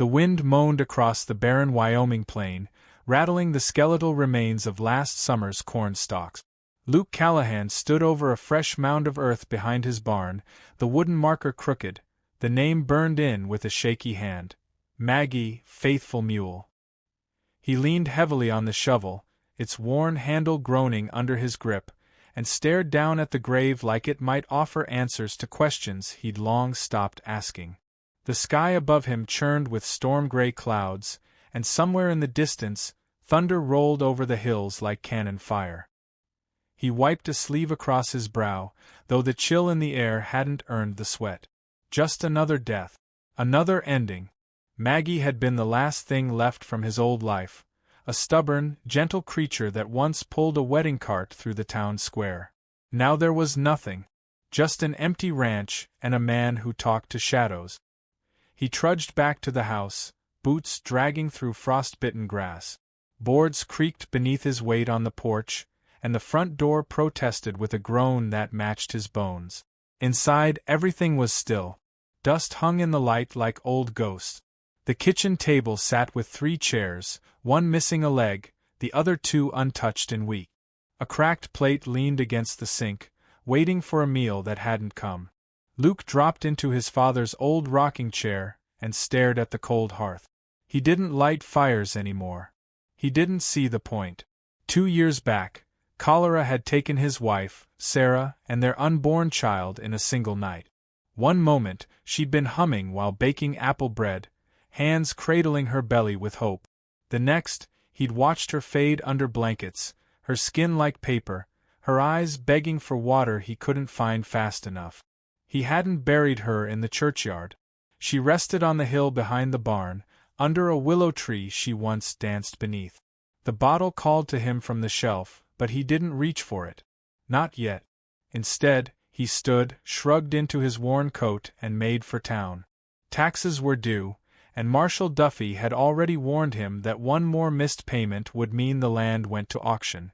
The wind moaned across the barren Wyoming plain, rattling the skeletal remains of last summer's corn stalks. Luke Callahan stood over a fresh mound of earth behind his barn, the wooden marker crooked, the name burned in with a shaky hand. Maggie, faithful mule. He leaned heavily on the shovel, its worn handle groaning under his grip, and stared down at the grave like it might offer answers to questions he'd long stopped asking. The sky above him churned with storm-gray clouds, and somewhere in the distance, thunder rolled over the hills like cannon fire. He wiped a sleeve across his brow, though the chill in the air hadn't earned the sweat. Just another death. Another ending. Maggie had been the last thing left from his old life, a stubborn, gentle creature that once pulled a wedding cart through the town square. Now there was nothing. Just an empty ranch and a man who talked to shadows. He trudged back to the house, boots dragging through frost-bitten grass. Boards creaked beneath his weight on the porch, and the front door protested with a groan that matched his bones. Inside, everything was still. Dust hung in the light like old ghosts. The kitchen table sat with 3 chairs, one missing a leg, the other 2 untouched and weak. A cracked plate leaned against the sink, waiting for a meal that hadn't come. Luke dropped into his father's old rocking chair and stared at the cold hearth. He didn't light fires anymore. He didn't see the point. 2 years back, cholera had taken his wife, Sarah, and their unborn child in a single night. One moment, she'd been humming while baking apple bread, hands cradling her belly with hope. The next, he'd watched her fade under blankets, her skin like paper, her eyes begging for water he couldn't find fast enough. He hadn't buried her in the churchyard. She rested on the hill behind the barn, under a willow tree she once danced beneath. The bottle called to him from the shelf, but he didn't reach for it. Not yet. Instead, he stood, shrugged into his worn coat, and made for town. Taxes were due, and Marshal Duffy had already warned him that one more missed payment would mean the land went to auction.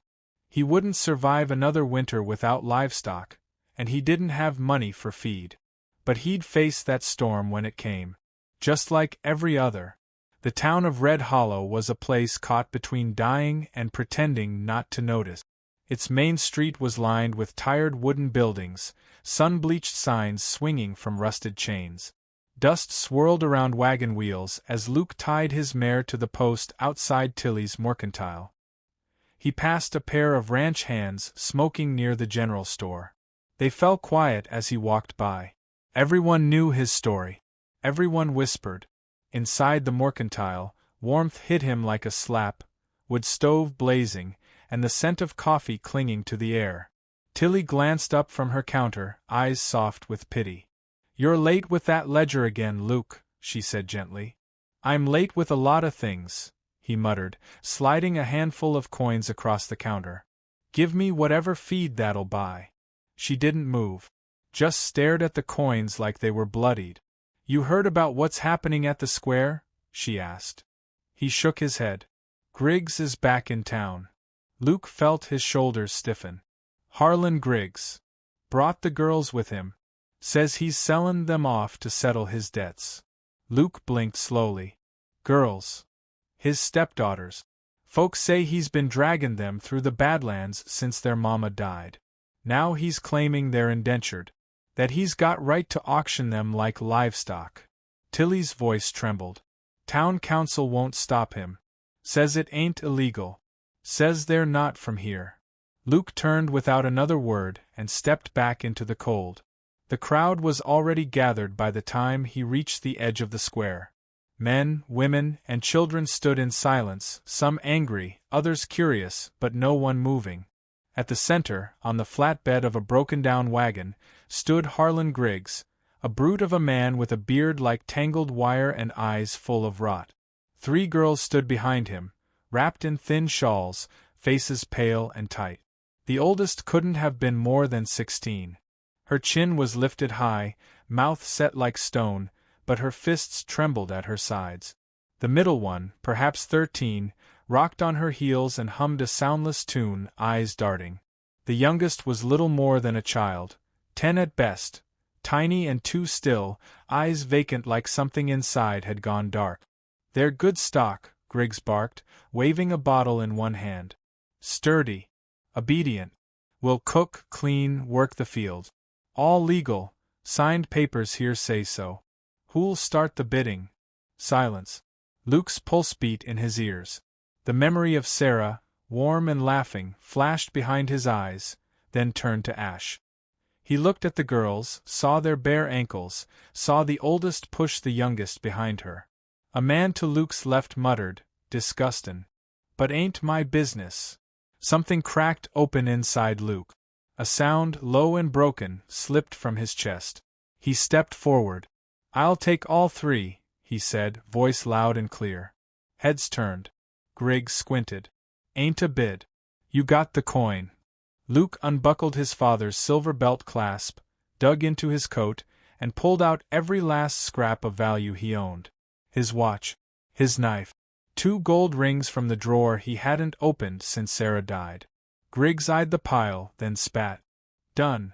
He wouldn't survive another winter without livestock, and he didn't have money for feed. But he'd face that storm when it came. Just like every other. The town of Red Hollow was a place caught between dying and pretending not to notice. Its main street was lined with tired wooden buildings, sun-bleached signs swinging from rusted chains. Dust swirled around wagon wheels as Luke tied his mare to the post outside Tilly's mercantile. He passed a pair of ranch hands smoking near the general store. They fell quiet as he walked by. Everyone knew his story. Everyone whispered. Inside the mercantile, warmth hit him like a slap, wood stove blazing, and the scent of coffee clinging to the air. Tilly glanced up from her counter, eyes soft with pity. "You're late with that ledger again, Luke," she said gently. "I'm late with a lot of things," he muttered, sliding a handful of coins across the counter. "Give me whatever feed that'll buy." She didn't move. Just stared at the coins like they were bloodied. "You heard about what's happening at the square?" she asked. He shook his head. "Griggs is back in town." Luke felt his shoulders stiffen. "Harlan Griggs. Brought the girls with him. Says he's sellin' them off to settle his debts." Luke blinked slowly. "Girls. His stepdaughters. Folks say he's been draggin' them through the Badlands since their mama died. Now he's claiming they're indentured. That he's got right to auction them like livestock." Tilly's voice trembled. "Town council won't stop him. Says it ain't illegal. Says they're not from here." Luke turned without another word and stepped back into the cold. The crowd was already gathered by the time he reached the edge of the square. Men, women, and children stood in silence, some angry, others curious, but no one moving. At the center, on the flatbed of a broken-down wagon, stood Harlan Griggs, a brute of a man with a beard like tangled wire and eyes full of rot. 3 girls stood behind him, wrapped in thin shawls, faces pale and tight. The oldest couldn't have been more than 16. Her chin was lifted high, mouth set like stone, but her fists trembled at her sides. The middle one, perhaps 13, rocked on her heels and hummed a soundless tune, eyes darting. The youngest was little more than a child, 10 at best, tiny and too still, eyes vacant like something inside had gone dark. They're good stock, Griggs barked, waving a bottle in one hand. Sturdy. Obedient. Will cook, clean, work the field. All legal, signed papers here say so. Who'll start the bidding? Silence. Luke's pulse beat in his ears. The memory of Sarah, warm and laughing, flashed behind his eyes, then turned to ash. He looked at the girls, saw their bare ankles, saw the oldest push the youngest behind her. A man to Luke's left muttered, disgustin'. But ain't my business. Something cracked open inside Luke. A sound, low and broken, slipped from his chest. He stepped forward. I'll take all three, he said, voice loud and clear. Heads turned. Griggs squinted. Ain't a bid. You got the coin. Luke unbuckled his father's silver belt clasp, dug into his coat, and pulled out every last scrap of value he owned. His watch. His knife. 2 gold rings from the drawer he hadn't opened since Sarah died. Griggs eyed the pile, then spat. Done.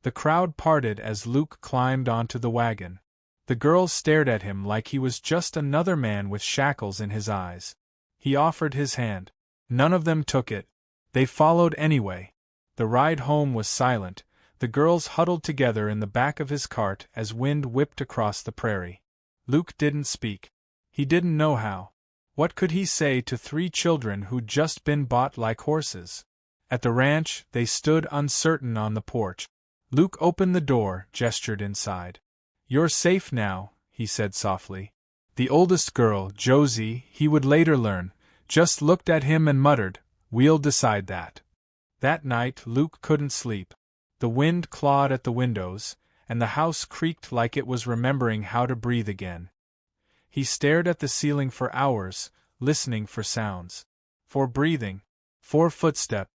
The crowd parted as Luke climbed onto the wagon. The girls stared at him like he was just another man with shackles in his eyes. He offered his hand. None of them took it. They followed anyway. The ride home was silent, the girls huddled together in the back of his cart as wind whipped across the prairie. Luke didn't speak. He didn't know how. What could he say to 3 children who'd just been bought like horses? At the ranch, they stood uncertain on the porch. Luke opened the door, gestured inside. You're safe now, he said softly. The oldest girl, Josie, he would later learn, just looked at him and muttered, We'll decide that. That night Luke couldn't sleep. The wind clawed at the windows, and the house creaked like it was remembering how to breathe again. He stared at the ceiling for hours, listening for sounds. For breathing. For footstep.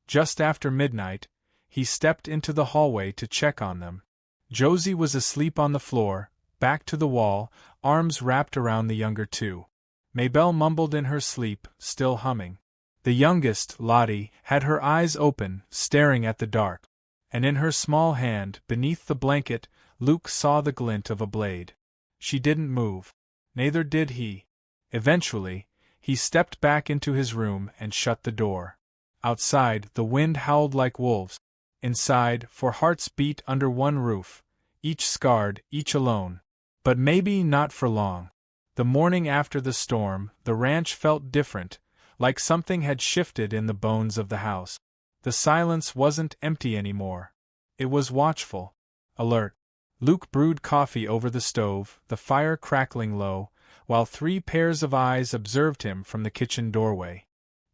Just after midnight, he stepped into the hallway to check on them. Josie was asleep on the floor, back to the wall, arms wrapped around the younger 2. Maybelle mumbled in her sleep, still humming. The youngest, Lottie, had her eyes open, staring at the dark. And in her small hand, beneath the blanket, Luke saw the glint of a blade. She didn't move. Neither did he. Eventually, he stepped back into his room and shut the door. Outside, the wind howled like wolves. Inside, 4 hearts beat under one roof, each scarred, each alone. But maybe not for long. The morning after the storm, the ranch felt different, like something had shifted in the bones of the house. The silence wasn't empty anymore. It was watchful, alert. Luke brewed coffee over the stove, the fire crackling low, while 3 pairs of eyes observed him from the kitchen doorway.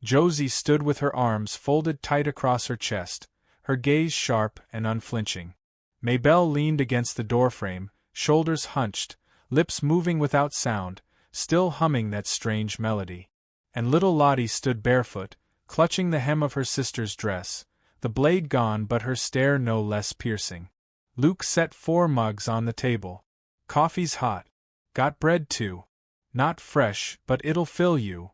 Josie stood with her arms folded tight across her chest, her gaze sharp and unflinching. Maybelle leaned against the doorframe, shoulders hunched, lips moving without sound, still humming that strange melody. And little Lottie stood barefoot, clutching the hem of her sister's dress, the blade gone but her stare no less piercing. Luke set 4 mugs on the table. Coffee's hot. Got bread too. Not fresh, but it'll fill you.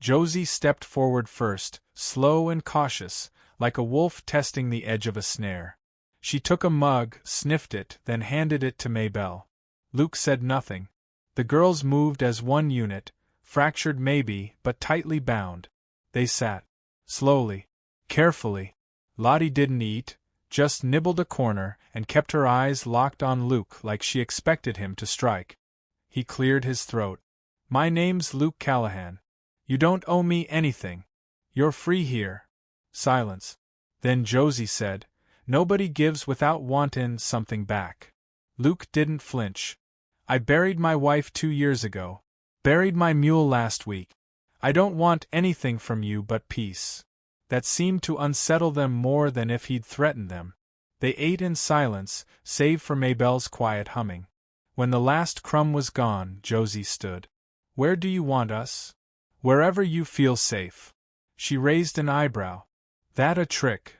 Josie stepped forward first, slow and cautious, like a wolf testing the edge of a snare. She took a mug, sniffed it, then handed it to Maybelle. Luke said nothing. The girls moved as one unit, fractured maybe, but tightly bound. They sat. Slowly. Carefully. Lottie didn't eat, just nibbled a corner, and kept her eyes locked on Luke like she expected him to strike. He cleared his throat. My name's Luke Callahan. You don't owe me anything. You're free here. Silence. Then Josie said, Nobody gives without wantin' something back. Luke didn't flinch. I buried my wife 2 years ago. Buried my mule last week. I don't want anything from you but peace. That seemed to unsettle them more than if he'd threatened them. They ate in silence, save for Maybelle's quiet humming. When the last crumb was gone, Josie stood. Where do you want us? Wherever you feel safe. She raised an eyebrow. That a trick?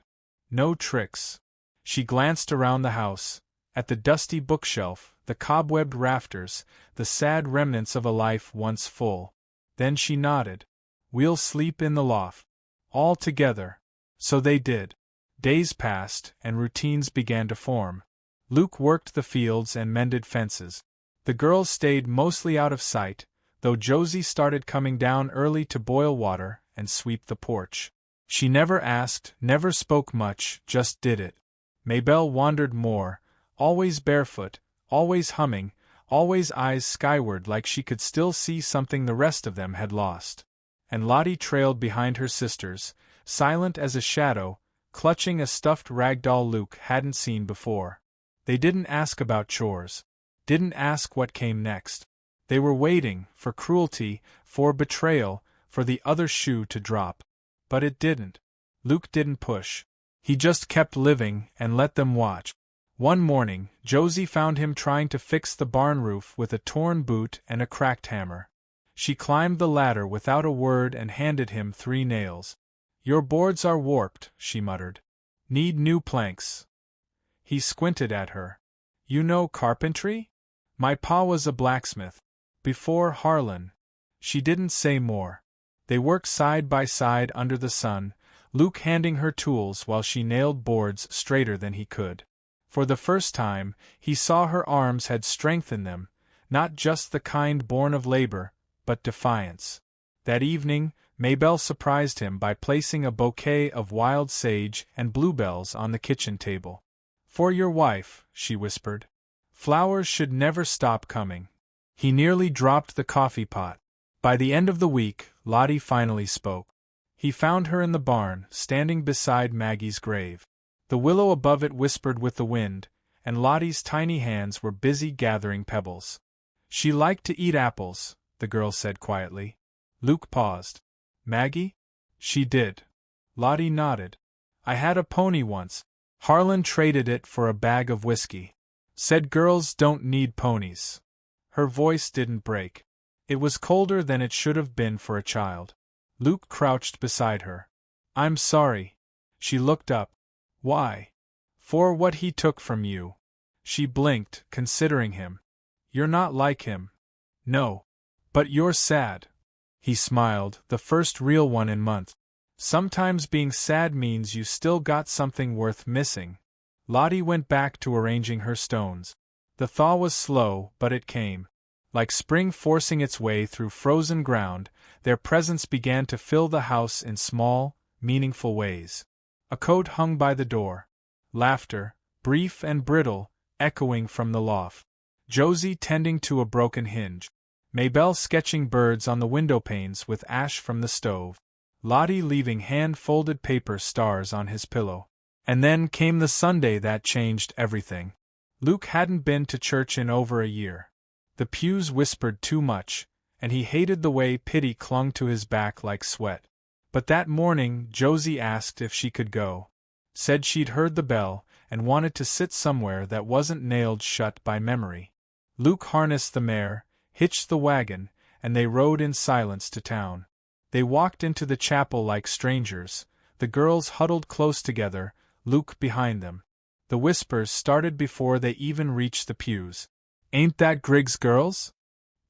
No tricks. She glanced around the house, at the dusty bookshelf, the cobwebbed rafters, the sad remnants of a life once full. Then she nodded. We'll sleep in the loft. All together. So they did. Days passed, and routines began to form. Luke worked the fields and mended fences. The girls stayed mostly out of sight, though Josie started coming down early to boil water and sweep the porch. She never asked, never spoke much, just did it. Maybelle wandered more, always barefoot, always humming, always eyes skyward like she could still see something the rest of them had lost. And Lottie trailed behind her sisters, silent as a shadow, clutching a stuffed ragdoll Luke hadn't seen before. They didn't ask about chores. Didn't ask what came next. They were waiting, for cruelty, for betrayal, for the other shoe to drop. But it didn't. Luke didn't push. He just kept living and let them watch. One morning, Josie found him trying to fix the barn roof with a torn boot and a cracked hammer. She climbed the ladder without a word and handed him 3 nails. "Your boards are warped," she muttered. "Need new planks." He squinted at her. "You know carpentry? My pa was a blacksmith. Before Harlan." She didn't say more. They worked side by side under the sun, Luke handing her tools while she nailed boards straighter than he could. For the first time, he saw her arms had strength in them, not just the kind born of labor, but defiance. That evening, Maybelle surprised him by placing a bouquet of wild sage and bluebells on the kitchen table. "For your wife," she whispered. "Flowers should never stop coming." He nearly dropped the coffee pot. By the end of the week, Lottie finally spoke. He found her in the barn, standing beside Maggie's grave. The willow above it whispered with the wind, and Lottie's tiny hands were busy gathering pebbles. "She liked to eat apples," the girl said quietly. Luke paused. "Maggie?" "She did." Lottie nodded. "I had a pony once. Harlan traded it for a bag of whiskey. Said girls don't need ponies." Her voice didn't break. It was colder than it should have been for a child. Luke crouched beside her. "I'm sorry." She looked up. "Why?" "For what he took from you." She blinked, considering him. "You're not like him." "No. But you're sad." He smiled, the first real one in months. "Sometimes being sad means you still got something worth missing." Lottie went back to arranging her stones. The thaw was slow, but it came. Like spring forcing its way through frozen ground, their presence began to fill the house in small, meaningful ways. A coat hung by the door. Laughter, brief and brittle, echoing from the loft. Josie tending to a broken hinge. Maybelle sketching birds on the windowpanes with ash from the stove. Lottie leaving hand-folded paper stars on his pillow. And then came the Sunday that changed everything. Luke hadn't been to church in over a year. The pews whispered too much, and he hated the way pity clung to his back like sweat. But that morning Josie asked if she could go. Said she'd heard the bell, and wanted to sit somewhere that wasn't nailed shut by memory. Luke harnessed the mare, hitched the wagon, and they rode in silence to town. They walked into the chapel like strangers, the girls huddled close together, Luke behind them. The whispers started before they even reached the pews. "Ain't that Griggs' girls?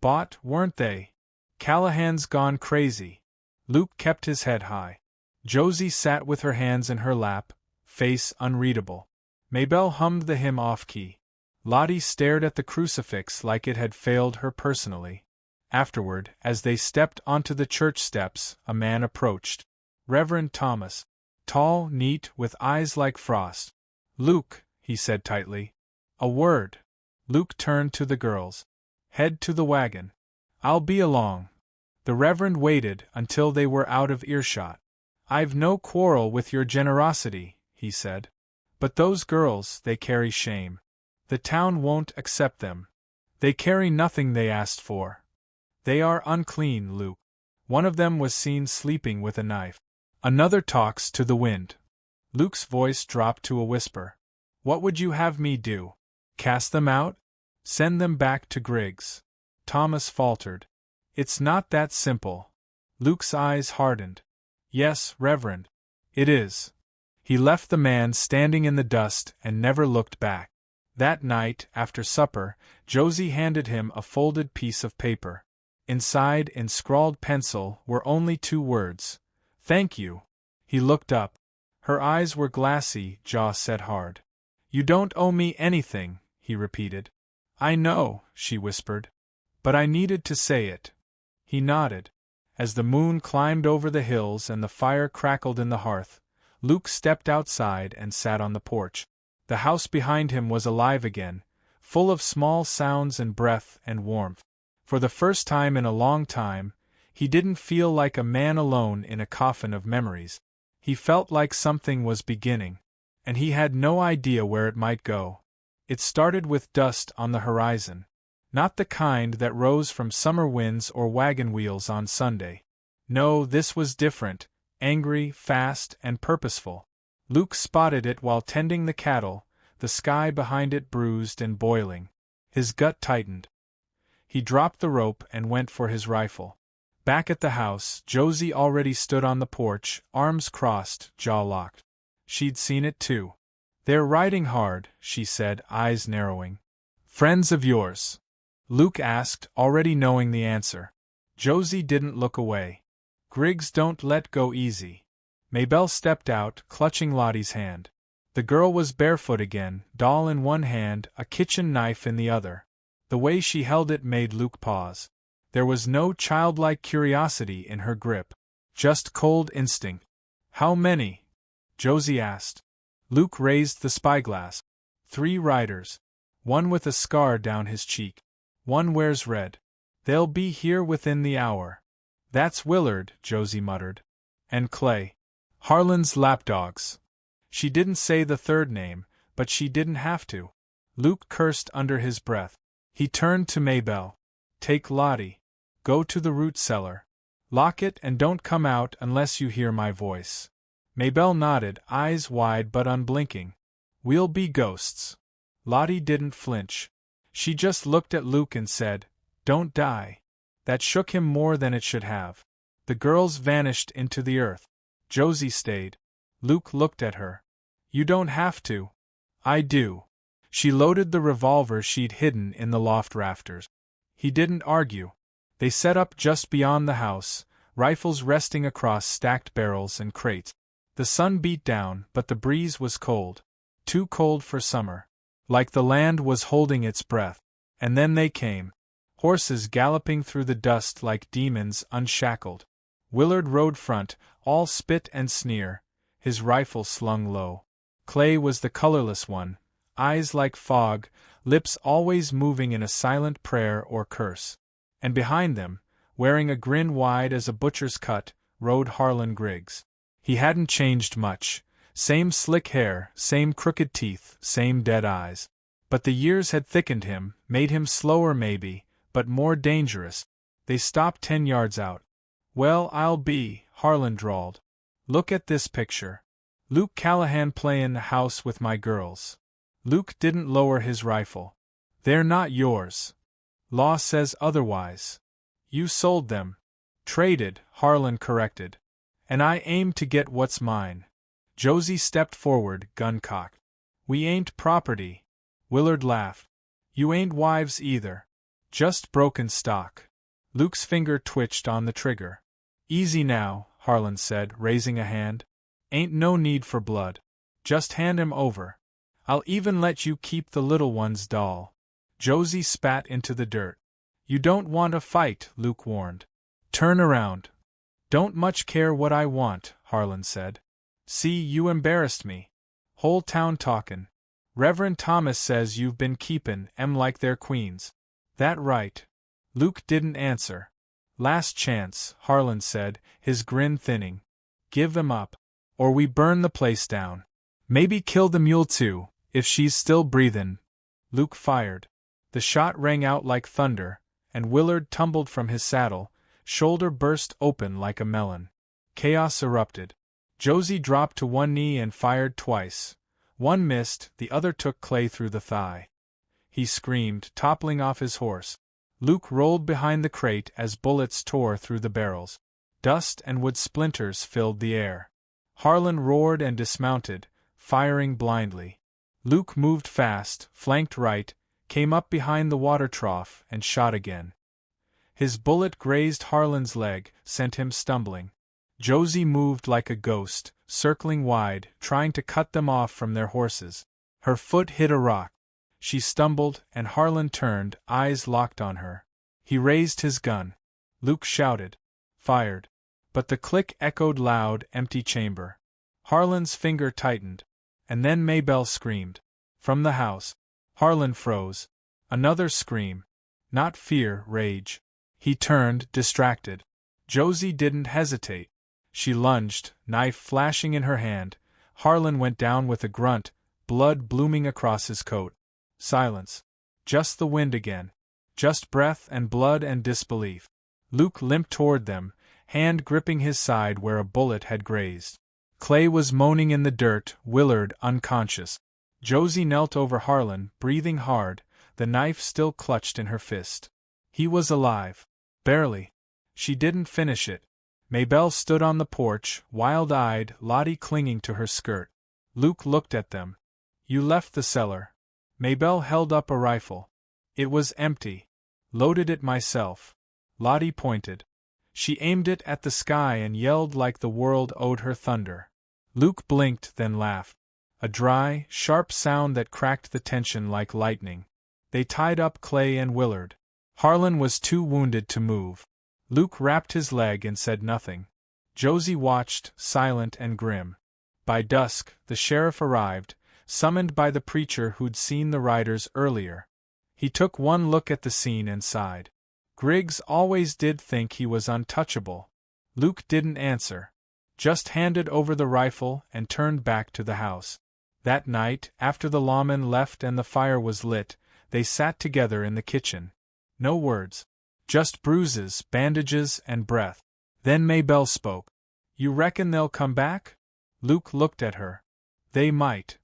Bought, weren't they? Callahan's gone crazy." Luke kept his head high. Josie sat with her hands in her lap, face unreadable. Maybelle hummed the hymn off-key. Lottie stared at the crucifix like it had failed her personally. Afterward, as they stepped onto the church steps, a man approached. Reverend Thomas. Tall, neat, with eyes like frost. "Luke," he said tightly. "A word." Luke turned to the girls. "Head to the wagon. I'll be along." The Reverend waited until they were out of earshot. "I've no quarrel with your generosity," he said. "But those girls, they carry shame. The town won't accept them. They carry nothing they asked for. They are unclean, Luke." One of them was seen sleeping with a knife. Another talks to the wind. Luke's voice dropped to a whisper. "What would you have me do? Cast them out? Send them back to Griggs?" Thomas faltered. "It's not that simple." Luke's eyes hardened. "Yes, Reverend. It is." He left the man standing in the dust and never looked back. That night, after supper, Josie handed him a folded piece of paper. Inside, in scrawled pencil, were only 2 words. "Thank you." He looked up. Her eyes were glassy, jaw set hard. "You don't owe me anything," he repeated. "I know," she whispered. "But I needed to say it." He nodded. As the moon climbed over the hills and the fire crackled in the hearth, Luke stepped outside and sat on the porch. The house behind him was alive again, full of small sounds and breath and warmth. For the first time in a long time, he didn't feel like a man alone in a coffin of memories. He felt like something was beginning, and he had no idea where it might go. It started with dust on the horizon. Not the kind that rose from summer winds or wagon wheels on Sunday. No, this was different, angry, fast, and purposeful. Luke spotted it while tending the cattle, the sky behind it bruised and boiling. His gut tightened. He dropped the rope and went for his rifle. Back at the house, Josie already stood on the porch, arms crossed, jaw locked. She'd seen it too. "They're riding hard," she said, eyes narrowing. "Friends of yours?" Luke asked, already knowing the answer. Josie didn't look away. "Griggs don't let go easy." Maybelle stepped out, clutching Lottie's hand. The girl was barefoot again, doll in one hand, a kitchen knife in the other. The way she held it made Luke pause. There was no childlike curiosity in her grip, just cold instinct. "How many?" Josie asked. Luke raised the spyglass. "3 riders. One with a scar down his cheek. One wears red. They'll be here within the hour." "That's Willard," Josie muttered. "And Clay. Harlan's lapdogs." She didn't say the third name, but she didn't have to. Luke cursed under his breath. He turned to Maybelle. "Take Lottie. Go to the root cellar. Lock it and don't come out unless you hear my voice." Maybelle nodded, eyes wide but unblinking. "We'll be ghosts." Lottie didn't flinch. She just looked at Luke and said, "Don't die." That shook him more than it should have. The girls vanished into the earth. Josie stayed. Luke looked at her. "You don't have to." "I do." She loaded the revolver she'd hidden in the loft rafters. He didn't argue. They set up just beyond the house, rifles resting across stacked barrels and crates. The sun beat down, but the breeze was cold. Too cold for summer. Like the land was holding its breath. And then they came. Horses galloping through the dust like demons unshackled. Willard rode front, all spit and sneer, his rifle slung low. Clay was the colorless one, eyes like fog, lips always moving in a silent prayer or curse. And behind them, wearing a grin wide as a butcher's cut, rode Harlan Griggs. He hadn't changed much. Same slick hair, same crooked teeth, same dead eyes. But the years had thickened him, made him slower maybe, but more dangerous. They stopped 10 yards out. "Well, I'll be," Harlan drawled. "Look at this picture. Luke Callahan playin' the house with my girls." Luke didn't lower his rifle. "They're not yours. Law says otherwise." "You sold them." "Traded," Harlan corrected. "And I aim to get what's mine." Josie stepped forward, gun cocked. "We ain't property." Willard laughed. "You ain't wives either. Just broken stock." Luke's finger twitched on the trigger. "Easy now," Harlan said, raising a hand. "Ain't no need for blood. Just hand him over. I'll even let you keep the little one's doll." Josie spat into the dirt. "You don't want a fight," Luke warned. "Turn around." "Don't much care what I want," Harlan said. "See, you embarrassed me. Whole town talkin'. Reverend Thomas says you've been keepin' 'em like they're queens. That right?" Luke didn't answer. "Last chance," Harlan said, his grin thinning. "Give 'em up. Or we burn the place down. Maybe kill the mule too, if she's still breathin'." Luke fired. The shot rang out like thunder, and Willard tumbled from his saddle, shoulder burst open like a melon. Chaos erupted. Josie dropped to one knee and fired twice. One missed, the other took Clay through the thigh. He screamed, toppling off his horse. Luke rolled behind the crate as bullets tore through the barrels. Dust and wood splinters filled the air. Harlan roared and dismounted, firing blindly. Luke moved fast, flanked right, came up behind the water trough, and shot again. His bullet grazed Harlan's leg, sent him stumbling. Josie moved like a ghost, circling wide, trying to cut them off from their horses. Her foot hit a rock. She stumbled, and Harlan turned, eyes locked on her. He raised his gun. Luke shouted. Fired. But the click echoed loud, empty chamber. Harlan's finger tightened. And then Maybelle screamed. From the house. Harlan froze. Another scream. Not fear, rage. He turned, distracted. Josie didn't hesitate. She lunged, knife flashing in her hand. Harlan went down with a grunt, blood blooming across his coat. Silence. Just the wind again. Just breath and blood and disbelief. Luke limped toward them, hand gripping his side where a bullet had grazed. Clay was moaning in the dirt, Willard unconscious. Josie knelt over Harlan, breathing hard, the knife still clutched in her fist. He was alive. Barely. She didn't finish it. Maybelle stood on the porch, wild-eyed, Lottie clinging to her skirt. Luke looked at them. You left the cellar. Maybelle held up a rifle. It was empty. Loaded it myself. Lottie pointed. She aimed it at the sky and yelled like the world owed her thunder. Luke blinked, then laughed. A dry, sharp sound that cracked the tension like lightning. They tied up Clay and Willard. Harlan was too wounded to move. Luke wrapped his leg and said nothing. Josie watched, silent and grim. By dusk, the sheriff arrived, summoned by the preacher who'd seen the riders earlier. He took one look at the scene and sighed. Griggs always did think he was untouchable. Luke didn't answer. Just handed over the rifle and turned back to the house. That night, after the lawman left and the fire was lit, they sat together in the kitchen. No words. Just bruises, bandages, and breath. Then Maybelle spoke. You reckon they'll come back? Luke looked at her. They might.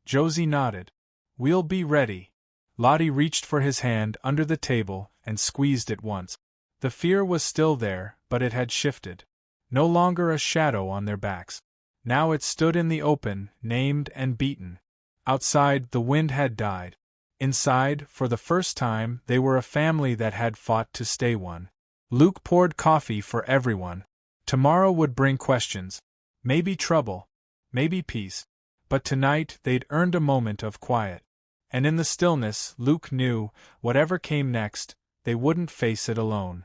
Josie nodded. We'll be ready. Lottie reached for his hand under the table and squeezed it once. The fear was still there, but it had shifted. No longer a shadow on their backs. Now it stood in the open, named and beaten. Outside, the wind had died. Inside, for the first time, they were a family that had fought to stay one. Luke poured coffee for everyone. Tomorrow would bring questions. Maybe trouble. Maybe peace. But tonight they'd earned a moment of quiet. And in the stillness, Luke knew, whatever came next, they wouldn't face it alone.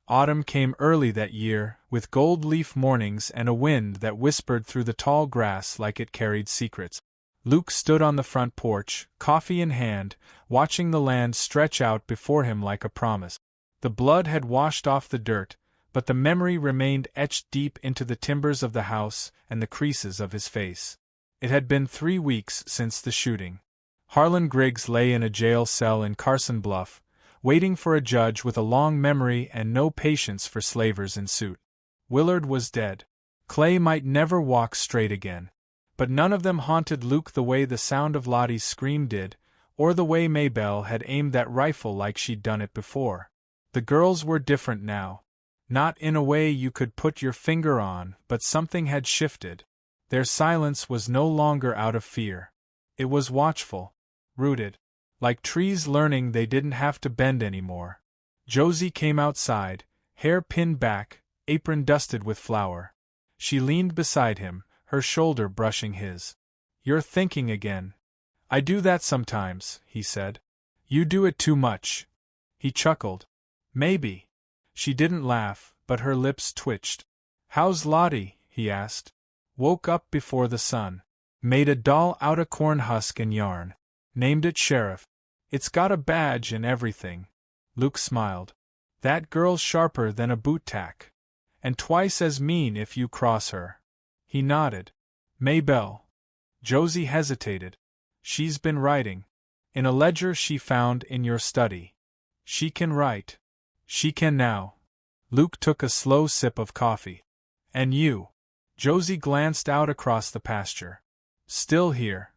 Autumn came early that year, with gold-leaf mornings and a wind that whispered through the tall grass like it carried secrets. Luke stood on the front porch, coffee in hand, watching the land stretch out before him like a promise. The blood had washed off the dirt, but the memory remained etched deep into the timbers of the house and the creases of his face. It had been 3 weeks since the shooting. Harlan Griggs lay in a jail cell in Carson Bluff, waiting for a judge with a long memory and no patience for slavers in suit. Willard was dead. Clay might never walk straight again. But none of them haunted Luke the way the sound of Lottie's scream did, or the way Maybelle had aimed that rifle like she'd done it before. The girls were different now. Not in a way you could put your finger on, but something had shifted. Their silence was no longer out of fear. It was watchful, rooted. Like trees learning they didn't have to bend anymore. Josie came outside, hair pinned back, apron dusted with flour. She leaned beside him, her shoulder brushing his. You're thinking again. I do that sometimes, he said. You do it too much. He chuckled. Maybe. She didn't laugh, but her lips twitched. How's Lottie? He asked. Woke up before the sun. Made a doll out of corn husk and yarn. Named it Sheriff. It's got a badge and everything. Luke smiled. That girl's sharper than a boot tack. And twice as mean if you cross her. He nodded. Maybelle. Josie hesitated. She's been writing. In a ledger she found in your study. She can write. She can now. Luke took a slow sip of coffee. And you? Josie glanced out across the pasture. Still here.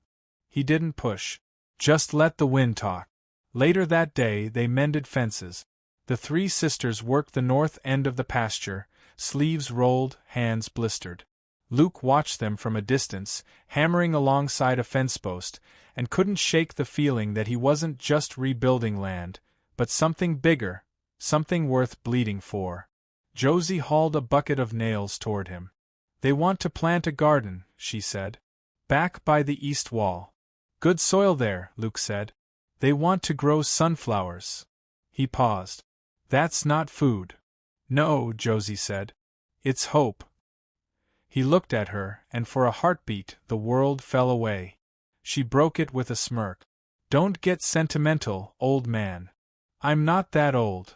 He didn't push. Just let the wind talk. Later that day they mended fences. The 3 sisters worked the north end of the pasture, sleeves rolled, hands blistered. Luke watched them from a distance, hammering alongside a fence post, and couldn't shake the feeling that he wasn't just rebuilding land, but something bigger, something worth bleeding for. Josie hauled a bucket of nails toward him. They want to plant a garden, she said. Back by the east wall. Good soil there, Luke said. They want to grow sunflowers. He paused. That's not food. No, Josie said. It's hope. He looked at her, and for a heartbeat the world fell away. She broke it with a smirk. Don't get sentimental, old man. I'm not that old.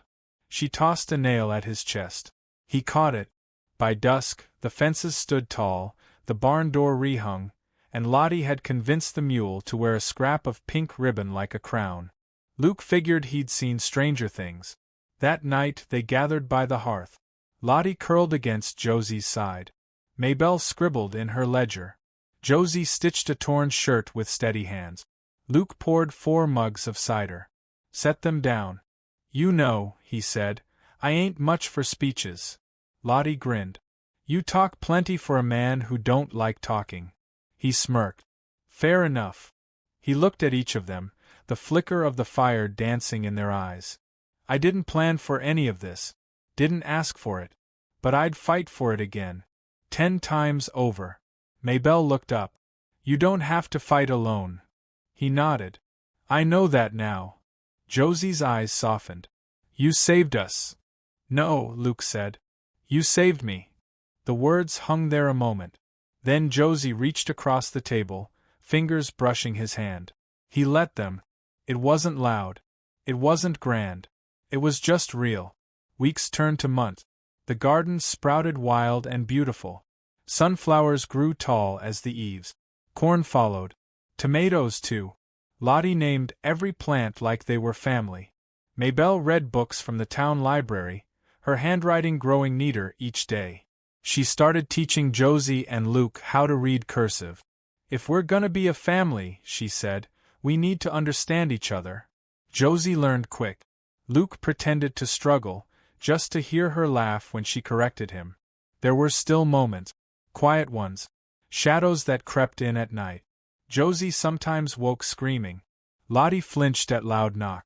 She tossed a nail at his chest. He caught it. By dusk, the fences stood tall, the barn door rehung, and Lottie had convinced the mule to wear a scrap of pink ribbon like a crown. Luke figured he'd seen stranger things. That night they gathered by the hearth. Lottie curled against Josie's side. Maybelle scribbled in her ledger. Josie stitched a torn shirt with steady hands. Luke poured 4 mugs of cider. Set them down. You know, he said, I ain't much for speeches. Lottie grinned. You talk plenty for a man who don't like talking. He smirked. Fair enough. He looked at each of them, the flicker of the fire dancing in their eyes. I didn't plan for any of this. Didn't ask for it. But I'd fight for it again. 10 times over. Maybelle looked up. You don't have to fight alone. He nodded. I know that now. Josie's eyes softened. You saved us. No, Luke said. You saved me. The words hung there a moment. Then Josie reached across the table, fingers brushing his hand. He let them. It wasn't loud. It wasn't grand. It was just real. Weeks turned to months. The garden sprouted wild and beautiful. Sunflowers grew tall as the eaves. Corn followed. Tomatoes, too. Lottie named every plant like they were family. Maybelle read books from the town library, her handwriting growing neater each day. She started teaching Josie and Luke how to read cursive. If we're gonna be a family, she said, we need to understand each other. Josie learned quick. Luke pretended to struggle, just to hear her laugh when she corrected him. There were still moments. Quiet ones. Shadows that crept in at night. Josie sometimes woke screaming. Lottie flinched at loud knock.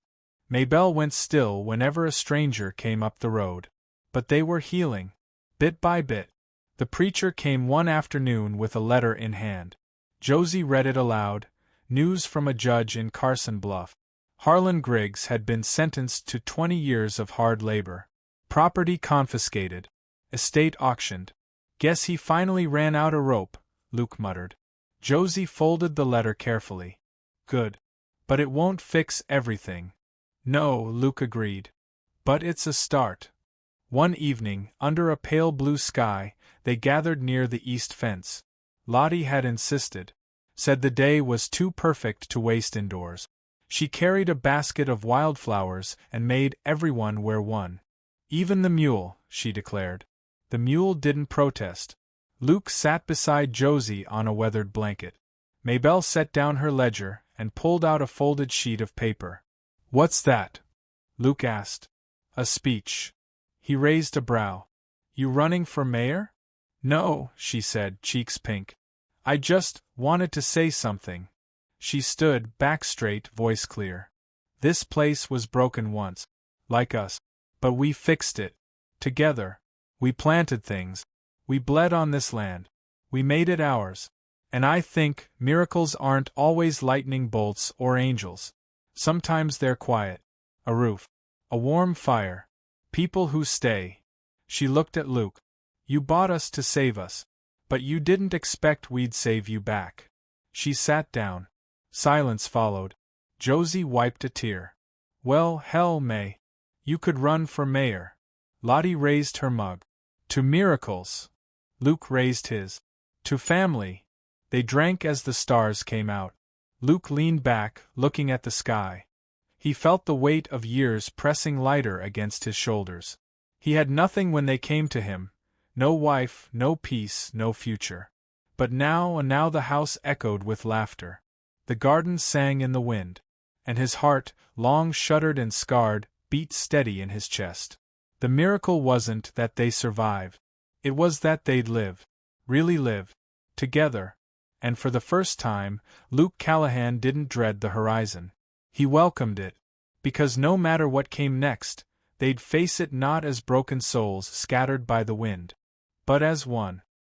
Maybelle went still whenever a stranger came up the road. But they were healing. Bit by bit. The preacher came one afternoon with a letter in hand. Josie read it aloud. News from a judge in Carson Bluff. Harlan Griggs had been sentenced to 20 years of hard labor. Property confiscated. Estate auctioned. Guess he finally ran out of rope, Luke muttered. Josie folded the letter carefully. Good. But it won't fix everything. No, Luke agreed. But it's a start. One evening, under a pale blue sky, they gathered near the east fence. Lottie had insisted. Said the day was too perfect to waste indoors. She carried a basket of wildflowers and made everyone wear one. Even the mule, she declared. The mule didn't protest. Luke sat beside Josie on a weathered blanket. Maybelle set down her ledger and pulled out a folded sheet of paper. What's that? Luke asked. A speech. He raised a brow. You running for mayor? No, she said, cheeks pink. I just wanted to say something. She stood, back straight, voice clear. This place was broken once. Like us. But we fixed it. Together. We planted things. We bled on this land. We made it ours. And I think miracles aren't always lightning bolts or angels. Sometimes they're quiet. A roof. A warm fire. People who stay. She looked at Luke. You bought us to save us. But you didn't expect we'd save you back. She sat down. Silence followed. Josie wiped a tear. Well, hell, May. You could run for mayor. Lottie raised her mug. To miracles. Luke raised his. To family. They drank as the stars came out. Luke leaned back, looking at the sky. He felt the weight of years pressing lighter against his shoulders. He had nothing when they came to him. No wife, no peace, no future. But now the house echoed with laughter. The garden sang in the wind. And his heart, long shuttered and scarred, beat steady in his chest. The miracle wasn't that they survived. It was that they'd live. Really live. Together. And for the first time, Luke Callahan didn't dread the horizon. He welcomed it. Because no matter what came next, they'd face it not as broken souls scattered by the wind, but as one.